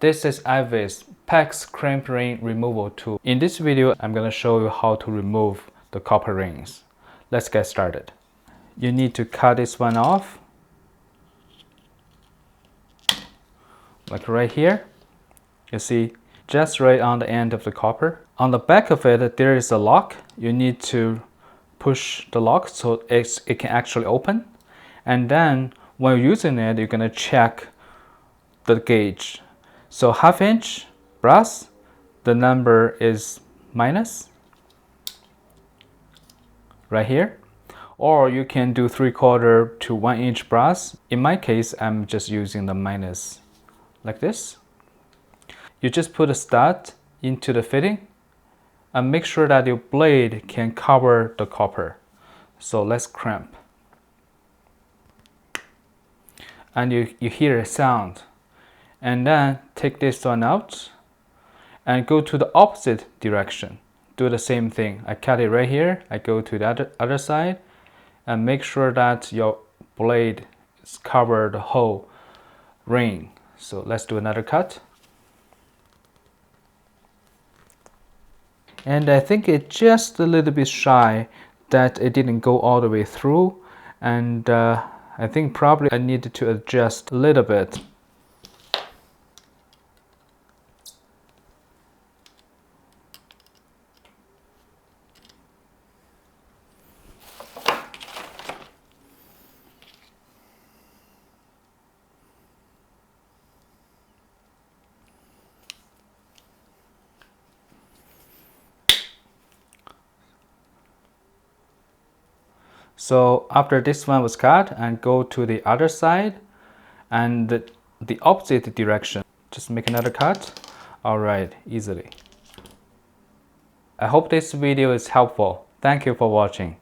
This is IWISS PEX crimp ring removal tool. In this video, I'm going to show you how to remove the copper rings. Let's get started. You need to cut this one off, like right here. You see, just right on the end of the copper. On the back of it, there is a lock. You need to push the lock so it can actually open. And then when you're using it, you're going to check the gauge. So 1/2 inch brass, the number is minus right here. Or you can do 3/4 to 1 inch brass. In my case, I'm just using the minus like this. You just put a stud into the fitting and make sure that your blade can cover the copper. So let's crimp. And you hear a sound. And then take this one out and go to the opposite direction. Do the same thing. I cut it right here. I go to the other side and make sure that your blade is covered the whole ring. So let's do another cut. And I think it's just a little bit shy that it didn't go all the way through. And I think probably I needed to adjust a little bit. So after this one was cut, and go to the other side and the opposite direction. Just make another cut. All right, easily. I hope this video is helpful. Thank you for watching.